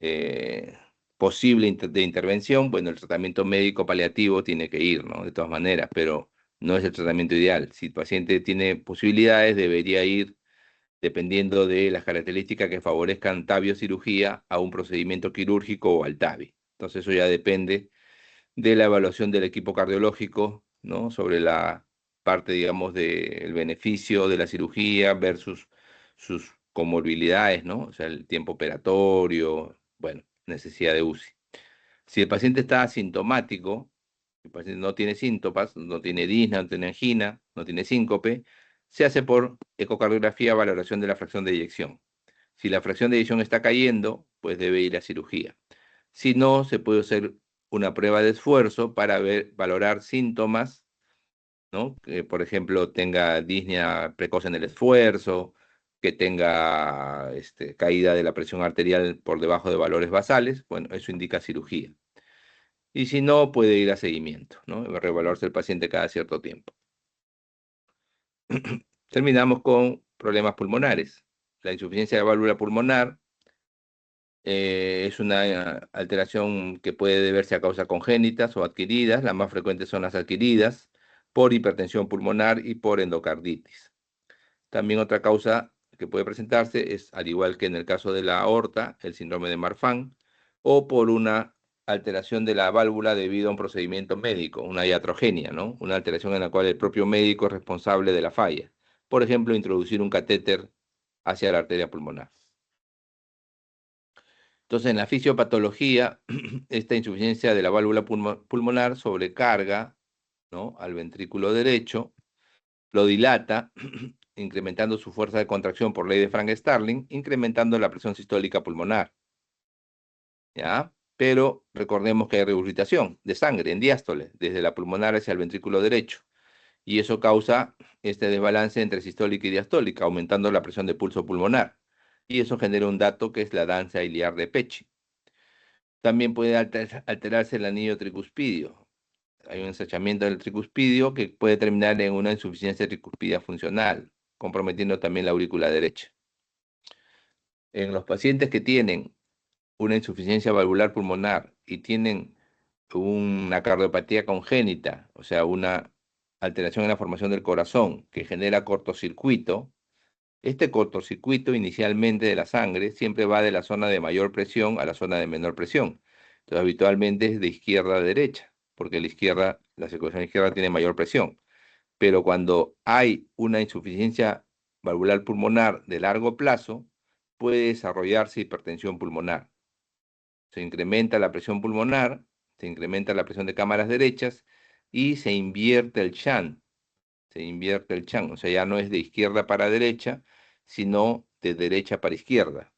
eh, posible de intervención, bueno, el tratamiento médico paliativo tiene que ir, ¿no? De todas maneras, pero no es el tratamiento ideal. Si el paciente tiene posibilidades, debería ir, dependiendo de las características que favorezcan TAVI-cirugía, a un procedimiento quirúrgico o al TAVI. Entonces eso ya depende de la evaluación del equipo cardiológico, ¿no? Sobre la parte, digamos, del beneficio de la cirugía versus sus comorbilidades, ¿no? O sea, el tiempo operatorio, bueno, necesidad de UCI. Si el paciente está asintomático, el paciente no tiene síntomas, no tiene disnea, no tiene angina, no tiene síncope, se hace por ecocardiografía valoración de la fracción de eyección. Si la fracción de eyección está cayendo, pues debe ir a cirugía. Si no, se puede hacer una prueba de esfuerzo para valorar síntomas, ¿no? Que, por ejemplo, tenga disnea precoz en el esfuerzo, que tenga caída de la presión arterial por debajo de valores basales, bueno, eso indica cirugía. Y si no, puede ir a seguimiento, ¿no? Reevaluarse el paciente cada cierto tiempo. Terminamos con problemas pulmonares. La insuficiencia de válvula pulmonar es una alteración que puede deberse a causas congénitas o adquiridas. Las más frecuentes son las adquiridas por hipertensión pulmonar y por endocarditis. También otra causa que puede presentarse es, al igual que en el caso de la aorta, el síndrome de Marfan, o por una alteración de la válvula debido a un procedimiento médico, una iatrogenia, ¿no? Una alteración en la cual el propio médico es responsable de la falla. Por ejemplo, introducir un catéter hacia la arteria pulmonar. Entonces, en la fisiopatología, esta insuficiencia de la válvula pulmonar sobrecarga, ¿no? Al ventrículo derecho, lo dilata, incrementando su fuerza de contracción por ley de Frank-Starling, incrementando la presión sistólica pulmonar, ¿ya? Pero recordemos que hay regurgitación de sangre en diástole, desde la pulmonar hacia el ventrículo derecho, y eso causa este desbalance entre sistólica y diastólica, aumentando la presión de pulso pulmonar, y eso genera un dato que es la danza iliar de Pecci. También puede alterarse el anillo tricuspidio. Hay un ensanchamiento del tricuspidio que puede terminar en una insuficiencia tricuspidia funcional, comprometiendo también la aurícula derecha. En los pacientes que tienen una insuficiencia valvular pulmonar y tienen una cardiopatía congénita, o sea, una alteración en la formación del corazón que genera cortocircuito, este cortocircuito inicialmente de la sangre siempre va de la zona de mayor presión a la zona de menor presión. Entonces, habitualmente es de izquierda a derecha, porque la circulación izquierda tiene mayor presión. Pero cuando hay una insuficiencia valvular pulmonar de largo plazo, puede desarrollarse hipertensión pulmonar. Se incrementa la presión pulmonar, se incrementa la presión de cámaras derechas y se invierte el shunt. Se invierte el shunt, o sea, ya no es de izquierda para derecha, sino de derecha para izquierda.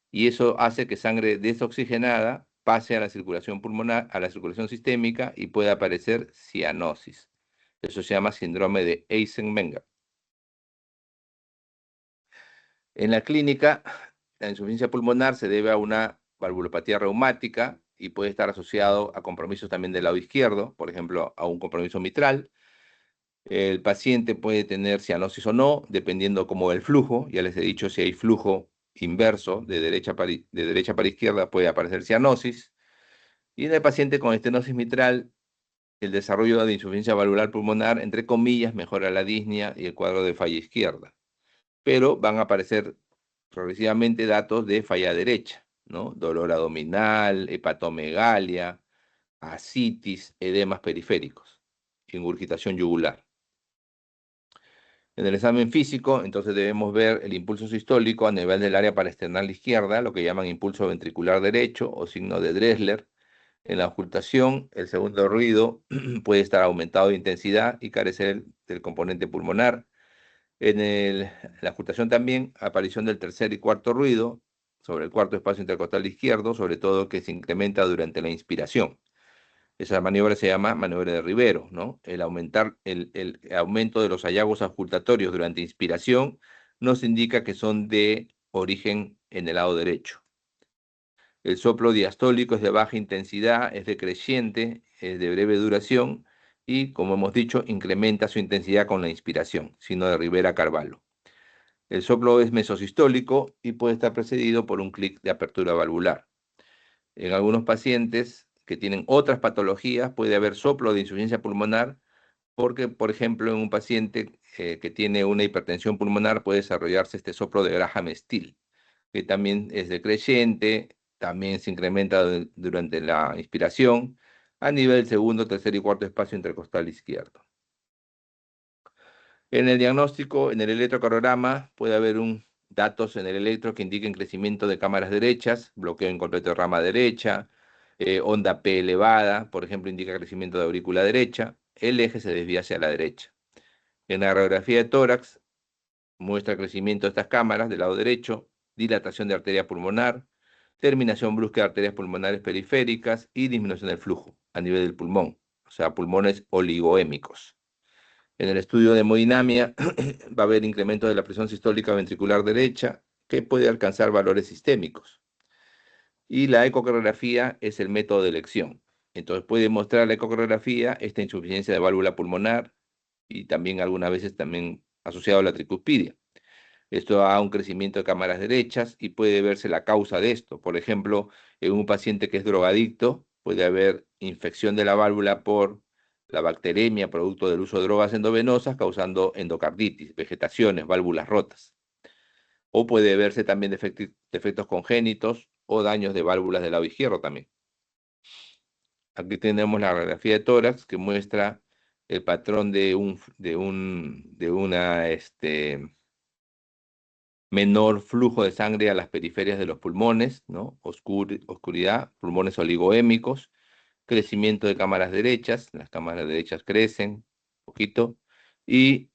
Y eso hace que sangre desoxigenada pase a la circulación pulmonar, a la circulación sistémica y pueda aparecer cianosis. Eso se llama síndrome de Eisenmenger. En la clínica, la insuficiencia pulmonar se debe a una valvulopatía reumática y puede estar asociado a compromisos también del lado izquierdo, por ejemplo, a un compromiso mitral. El paciente puede tener cianosis o no, dependiendo cómo va el flujo. Ya les he dicho, si hay flujo inverso de derecha para izquierda, puede aparecer cianosis. Y en el paciente con estenosis mitral, el desarrollo de insuficiencia valvular pulmonar, entre comillas, mejora la disnea y el cuadro de falla izquierda. Pero van a aparecer progresivamente datos de falla derecha, ¿no? Dolor abdominal, hepatomegalia, ascitis, edemas periféricos, ingurgitación yugular. En el examen físico, entonces debemos ver el impulso sistólico a nivel del área paraesternal izquierda, lo que llaman impulso ventricular derecho o signo de Dressler. En la ocultación, el segundo ruido puede estar aumentado de intensidad y carecer del componente pulmonar. La ocultación también, aparición del tercer y cuarto ruido sobre el cuarto espacio intercostal izquierdo, sobre todo que se incrementa durante la inspiración. Esa maniobra se llama maniobra de Rivero, ¿no? El aumento de los hallazgos auscultatorios durante inspiración nos indica que son de origen en el lado derecho. El soplo diastólico es de baja intensidad, es decreciente, es de breve duración y, como hemos dicho, incrementa su intensidad con la inspiración, signo de Rivera-Carvalho. El soplo es mesosistólico y puede estar precedido por un clic de apertura valvular. En algunos pacientes que tienen otras patologías puede haber soplo de insuficiencia pulmonar porque, por ejemplo, en un paciente que tiene una hipertensión pulmonar puede desarrollarse este soplo de Graham-Still, que también es decreciente, también se incrementa durante la inspiración a nivel segundo, tercer y cuarto espacio intercostal izquierdo. En el diagnóstico, en el electrocardiograma, puede haber datos en el electro que indiquen crecimiento de cámaras derechas, bloqueo incompleto de rama derecha, onda P elevada, por ejemplo, indica crecimiento de aurícula derecha, el eje se desvía hacia la derecha. En la radiografía de tórax, muestra crecimiento de estas cámaras del lado derecho, dilatación de arteria pulmonar, terminación brusca de arterias pulmonares periféricas y disminución del flujo a nivel del pulmón, o sea, pulmones oligoémicos. En el estudio de hemodinamia va a haber incremento de la presión sistólica ventricular derecha que puede alcanzar valores sistémicos. Y la ecocardiografía es el método de elección. Entonces puede mostrar la ecocardiografía esta insuficiencia de válvula pulmonar y también algunas veces también asociado a la tricuspidia. Esto da un crecimiento de cámaras derechas y puede verse la causa de esto. Por ejemplo, en un paciente que es drogadicto, puede haber infección de la válvula por la bacteremia producto del uso de drogas endovenosas causando endocarditis, vegetaciones, válvulas rotas. O puede verse también defectos congénitos o daños de válvulas del lado izquierdo también. Aquí tenemos la radiografía de tórax que muestra el patrón de una menor flujo de sangre a las periferias de los pulmones, ¿no? Oscuridad, pulmones oligoémicos, crecimiento de cámaras derechas, las cámaras derechas crecen un poquito, y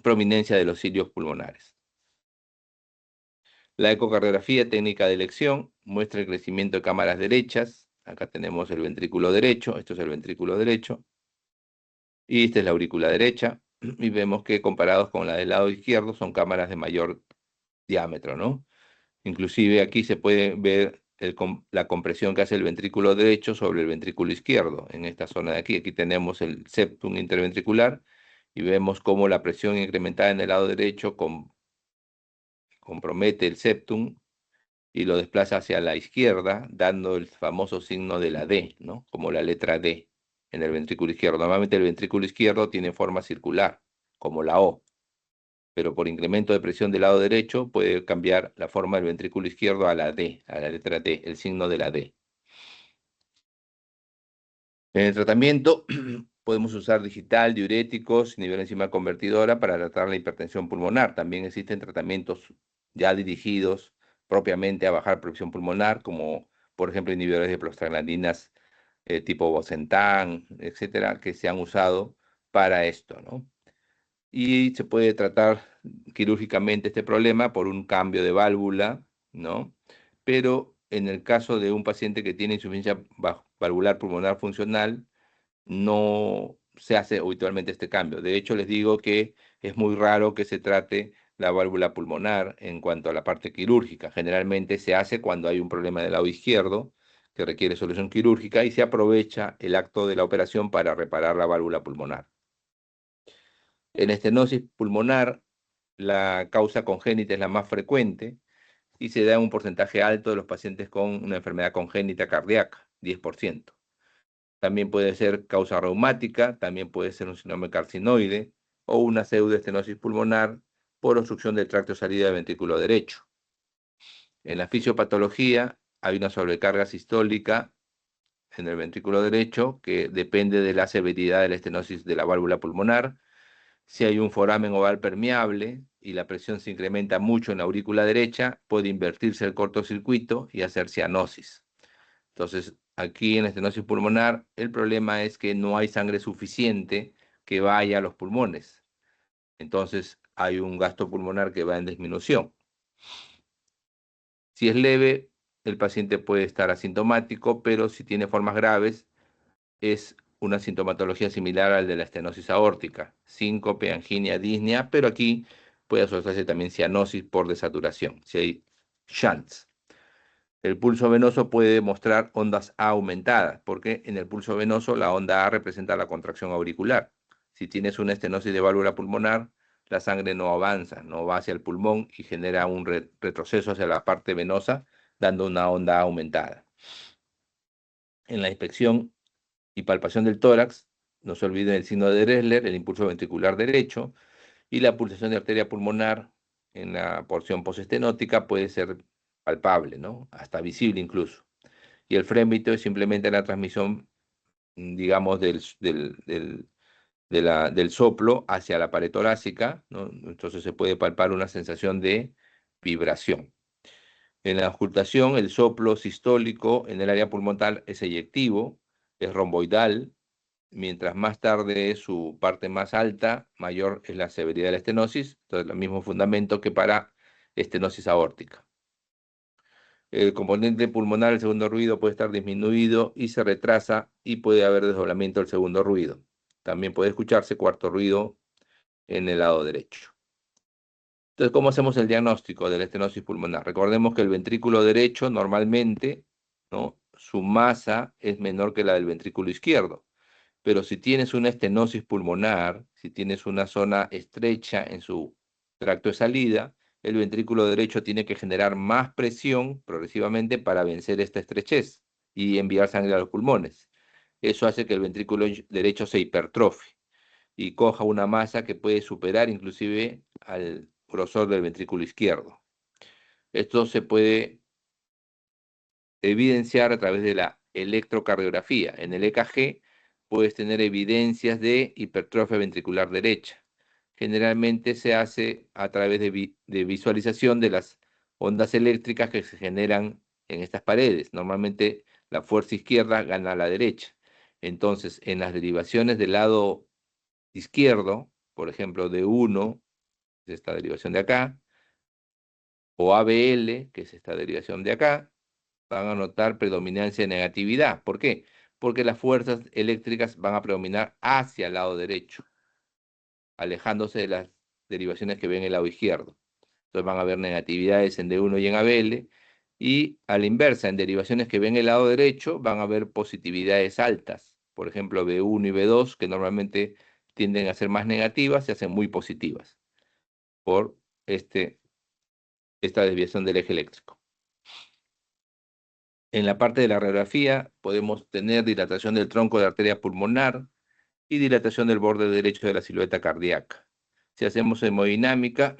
prominencia de los cilios pulmonares. La ecocardiografía técnica de elección muestra el crecimiento de cámaras derechas, acá tenemos el ventrículo derecho, esto es el ventrículo derecho, y esta es la aurícula derecha, y vemos que comparados con la del lado izquierdo son cámaras de mayor diámetro, ¿no? Inclusive aquí se puede ver la compresión que hace el ventrículo derecho sobre el ventrículo izquierdo, en esta zona de aquí. Aquí tenemos el septum interventricular y vemos cómo la presión incrementada en el lado derecho compromete el septum y lo desplaza hacia la izquierda, dando el famoso signo de la D, ¿no? Como la letra D en el ventrículo izquierdo. Normalmente el ventrículo izquierdo tiene forma circular, como la O, pero por incremento de presión del lado derecho puede cambiar la forma del ventrículo izquierdo a la D, a la letra D, el signo de la D. En el tratamiento Podemos usar digital, diuréticos, nivel de enzima convertidora para tratar la hipertensión pulmonar. También existen tratamientos ya dirigidos propiamente a bajar presión pulmonar, como por ejemplo inhibidores de prostaglandinas tipo Bosentan, etcétera, que se han usado para esto, ¿no? Y se puede tratar quirúrgicamente este problema por un cambio de válvula, ¿no? Pero en el caso de un paciente que tiene insuficiencia valvular pulmonar funcional, no se hace habitualmente este cambio. De hecho, les digo que es muy raro que se trate la válvula pulmonar en cuanto a la parte quirúrgica. Generalmente se hace cuando hay un problema del lado izquierdo que requiere solución quirúrgica y se aprovecha el acto de la operación para reparar la válvula pulmonar. En estenosis pulmonar, la causa congénita es la más frecuente y se da en un porcentaje alto de los pacientes con una enfermedad congénita cardíaca, 10%. También puede ser causa reumática, también puede ser un síndrome carcinoide o una pseudoestenosis pulmonar por obstrucción del tracto de salida del ventrículo derecho. En la fisiopatología hay una sobrecarga sistólica en el ventrículo derecho que depende de la severidad de la estenosis de la válvula pulmonar. Si hay un foramen oval permeable y la presión se incrementa mucho en la aurícula derecha, puede invertirse el cortocircuito y hacer cianosis. Entonces, aquí en la estenosis pulmonar, el problema es que no hay sangre suficiente que vaya a los pulmones. Entonces, hay un gasto pulmonar que va en disminución. Si es leve, el paciente puede estar asintomático, pero si tiene formas graves, es una sintomatología similar al de la estenosis aórtica, síncope, angina, disnea, pero aquí puede asociarse también cianosis por desaturación, si hay shunts. El pulso venoso puede mostrar ondas A aumentadas, porque en el pulso venoso la onda A representa la contracción auricular. Si tienes una estenosis de válvula pulmonar, la sangre no avanza, no va hacia el pulmón y genera un retroceso hacia la parte venosa, dando una onda A aumentada. En la inspección y palpación del tórax, no se olviden el signo de Dressler, el impulso ventricular derecho, y la pulsación de arteria pulmonar en la porción postestenótica puede ser palpable, ¿no? Hasta visible incluso. Y el frémito es simplemente la transmisión, digamos, del soplo hacia la pared torácica, ¿no? Entonces se puede palpar una sensación de vibración. En la auscultación, el soplo sistólico en el área pulmonar es eyectivo, es romboidal. Mientras más tarde es su parte más alta, mayor es la severidad de la estenosis. Entonces, el mismo fundamento que para estenosis aórtica. El componente pulmonar, el segundo ruido, puede estar disminuido y se retrasa y puede haber desdoblamiento del segundo ruido. También puede escucharse cuarto ruido en el lado derecho. Entonces, ¿cómo hacemos el diagnóstico de la estenosis pulmonar? Recordemos que el ventrículo derecho normalmente, ¿no?, su masa es menor que la del ventrículo izquierdo. Pero si tienes una estenosis pulmonar, si tienes una zona estrecha en su tracto de salida, el ventrículo derecho tiene que generar más presión progresivamente para vencer esta estrechez y enviar sangre a los pulmones. Eso hace que el ventrículo derecho se hipertrofie y coja una masa que puede superar inclusive al grosor del ventrículo izquierdo. Esto se puede evidenciar a través de la electrocardiografía. En el EKG puedes tener evidencias de hipertrofia ventricular derecha. Generalmente se hace a través de visualización de las ondas eléctricas que se generan en estas paredes. Normalmente la fuerza izquierda gana a la derecha. Entonces, en las derivaciones del lado izquierdo, por ejemplo, de 1, que es esta derivación de acá, o ABL, que es esta derivación de acá, van a notar predominancia de negatividad. ¿Por qué? Porque las fuerzas eléctricas van a predominar hacia el lado derecho, alejándose de las derivaciones que ven en el lado izquierdo. Entonces van a haber negatividades en D1 y en ABL, y a la inversa, en derivaciones que ven el lado derecho, van a haber positividades altas. Por ejemplo, B1 y B2, que normalmente tienden a ser más negativas, se hacen muy positivas por esta desviación del eje eléctrico. En la parte de la radiografía podemos tener dilatación del tronco de arteria pulmonar y dilatación del borde derecho de la silueta cardíaca. Si hacemos hemodinámica,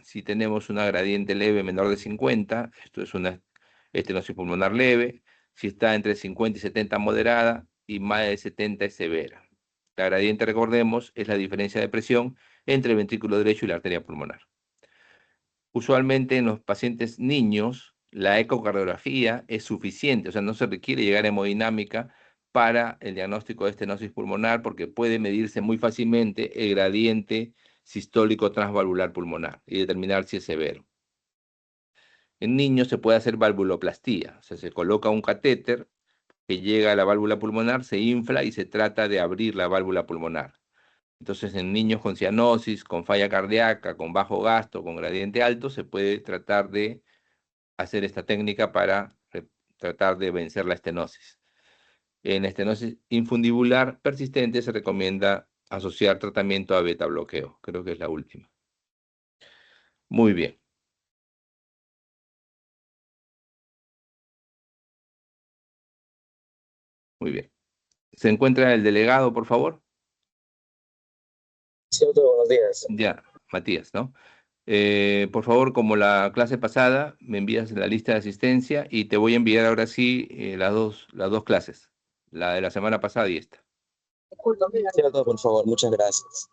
si tenemos una gradiente leve menor de 50, esto es una estenosis pulmonar leve. Si está entre 50 y 70, moderada, y más de 70 es severa. La gradiente, recordemos, es la diferencia de presión entre el ventrículo derecho y la arteria pulmonar. Usualmente en los pacientes niños, la ecocardiografía es suficiente, o sea, no se requiere llegar a hemodinámica para el diagnóstico de estenosis pulmonar porque puede medirse muy fácilmente el gradiente sistólico transvalvular pulmonar y determinar si es severo. En niños se puede hacer valvuloplastía, o sea, se coloca un catéter que llega a la válvula pulmonar, se infla y se trata de abrir la válvula pulmonar. Entonces, en niños con cianosis, con falla cardíaca, con bajo gasto, con gradiente alto, se puede tratar de hacer esta técnica para tratar de vencer la estenosis. En estenosis infundibular persistente se recomienda asociar tratamiento a beta bloqueo. Creo que es la última. Muy bien, muy bien. ¿Se encuentra el delegado, por favor? Sí, doctor, buenos días. Ya, Matías, ¿no? Por favor, como la clase pasada, me envías la lista de asistencia y te voy a enviar ahora sí las dos clases, la de la semana pasada y esta. Sí, doctor, por favor, muchas gracias.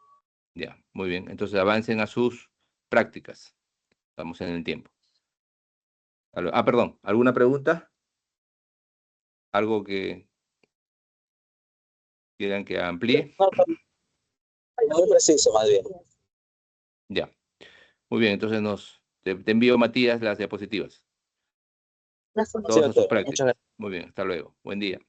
Ya, muy bien. Entonces avancen a sus prácticas. Estamos en el tiempo. Perdón, ¿alguna pregunta? ¿Algo que quieran que amplíe? No, muy preciso, más bien. Ya, muy bien. Entonces te envío, Matías, las diapositivas. Sí, Todos a sus doctor, muchas prácticas. gracias. Muy bien, hasta luego. Buen día.